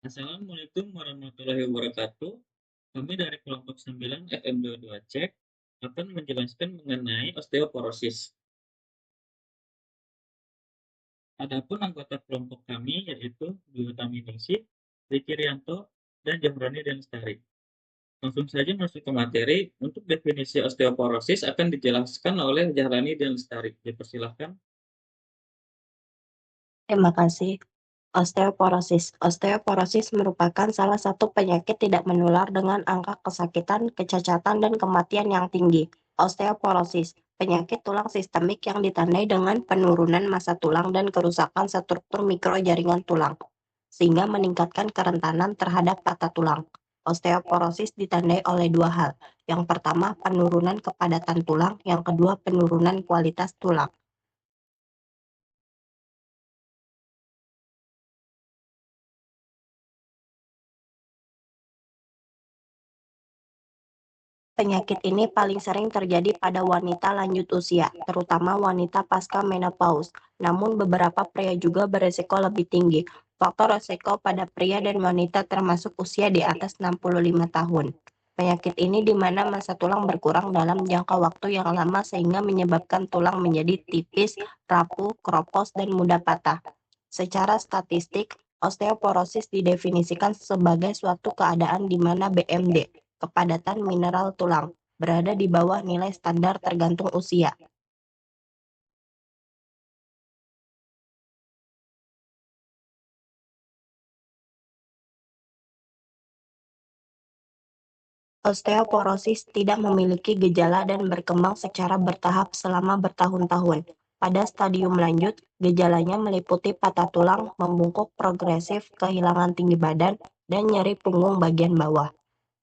Assalamualaikum warahmatullahi wabarakatuh. Kami dari kelompok 9 FM22 Cek akan menjelaskan mengenai osteoporosis. Adapun anggota kelompok kami yaitu Dwi Utaminingsih, Riki Rianto, dan Jahroni Lestari. Langsung saja masuk ke materi. Untuk definisi osteoporosis akan dijelaskan oleh Jahrani Lestari. Dipersilahkan. Terima kasih. Osteoporosis. Osteoporosis merupakan salah satu penyakit tidak menular dengan angka kesakitan, kecacatan, dan kematian yang tinggi. Osteoporosis, penyakit tulang sistemik yang ditandai dengan penurunan massa tulang dan kerusakan struktur mikro jaringan tulang, sehingga meningkatkan kerentanan terhadap patah tulang. Osteoporosis ditandai oleh dua hal. Yang pertama, penurunan kepadatan tulang. Yang kedua, penurunan kualitas tulang. Penyakit ini paling sering terjadi pada wanita lanjut usia, terutama wanita pasca menopause. Namun beberapa pria juga beresiko lebih tinggi. Faktor resiko pada pria dan wanita termasuk usia di atas 65 tahun. Penyakit ini di mana massa tulang berkurang dalam jangka waktu yang lama sehingga menyebabkan tulang menjadi tipis, rapuh, keropos, dan mudah patah. Secara statistik, osteoporosis didefinisikan sebagai suatu keadaan di mana BMD, kepadatan mineral tulang, berada di bawah nilai standar tergantung usia. Osteoporosis tidak memiliki gejala dan berkembang secara bertahap selama bertahun-tahun. Pada stadium lanjut, gejalanya meliputi patah tulang, membungkuk progresif, kehilangan tinggi badan, dan nyeri punggung bagian bawah.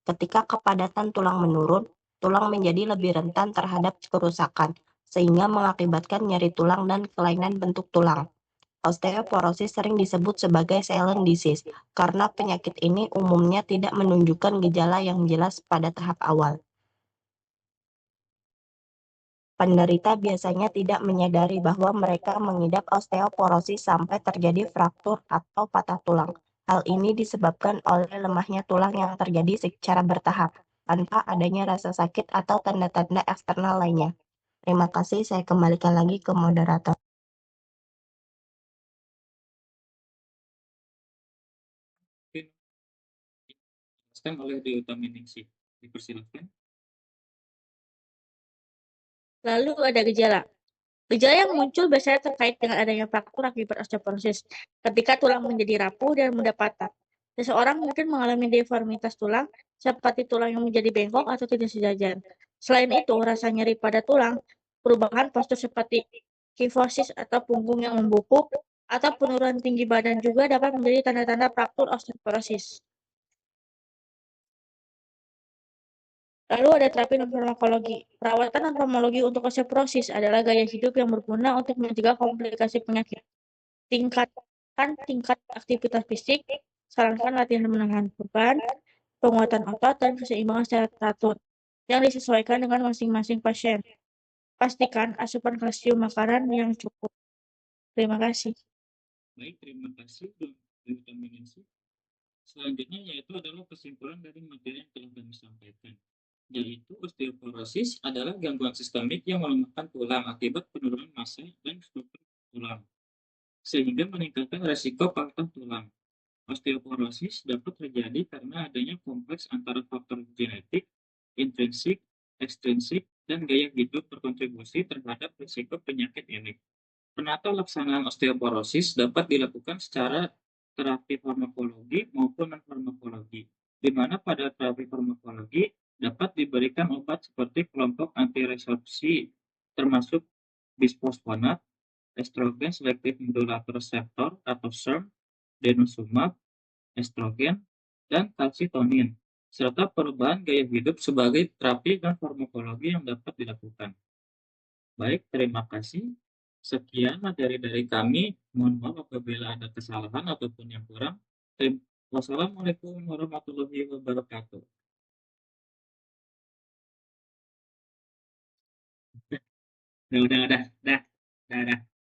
Ketika kepadatan tulang menurun, tulang menjadi lebih rentan terhadap kerusakan, sehingga mengakibatkan nyeri tulang dan kelainan bentuk tulang. Osteoporosis sering disebut sebagai silent disease karena penyakit ini umumnya tidak menunjukkan gejala yang jelas pada tahap awal. Penderita biasanya tidak menyadari bahwa mereka mengidap osteoporosis sampai terjadi fraktur atau patah tulang. Hal ini disebabkan oleh lemahnya tulang yang terjadi secara bertahap, tanpa adanya rasa sakit atau tanda-tanda eksternal lainnya. Terima kasih, saya kembalikan lagi ke moderator. Dijelaskan oleh Dwi Utaminingsih. Dipersilahkan. Lalu ada gejala. Gejala yang muncul biasanya terkait dengan adanya fraktur akibat osteoporosis, ketika tulang menjadi rapuh dan mudah patah. Seseorang mungkin mengalami deformitas tulang, seperti tulang yang menjadi bengkok atau tidak sejajar. Selain itu, rasa nyeri pada tulang, perubahan postur seperti kifosis atau punggung yang membungkuk, atau penurunan tinggi badan juga dapat menjadi tanda-tanda fraktur osteoporosis. Lalu ada terapi non-farmakologi. Perawatan non-farmakologi untuk osteoporosis adalah gaya hidup yang berguna untuk mencegah komplikasi penyakit. Tingkatkan tingkat aktivitas fisik, sarankan latihan menahan beban, penguatan otot, dan keseimbangan secara teratur yang disesuaikan dengan masing-masing pasien. Pastikan asupan kalsium makanan yang cukup. Terima kasih. Baik, terima kasih Dwi Utaminingsih. Selanjutnya yaitu adalah kesimpulan dari materi yang telah kami sampaikan, yaitu osteoporosis adalah gangguan sistemik yang melemahkan tulang akibat penurunan massa dan struktur tulang, sehingga meningkatkan resiko patah tulang. Osteoporosis dapat terjadi karena adanya kompleks antara faktor genetik, intrinsik, ekstrinsik, dan gaya hidup berkontribusi terhadap risiko penyakit ini. Penata laksanaan osteoporosis dapat dilakukan secara terapi farmakologi maupun non-farmakologi, di mana pada terapi farmakologi dapat diberikan obat seperti kelompok antiresorpsi termasuk bisfosfonat, estrogen selektif modulator reseptor atau SERM, denosumab, estrogen, dan kalsitonin, serta perubahan gaya hidup sebagai terapi dan farmakologi yang dapat dilakukan. Baik, terima kasih. Sekian materi dari kami. Mohon maaf apabila ada kesalahan ataupun yang kurang. Wassalamualaikum warahmatullahi wabarakatuh. Udah, udah, udah, udah, udah.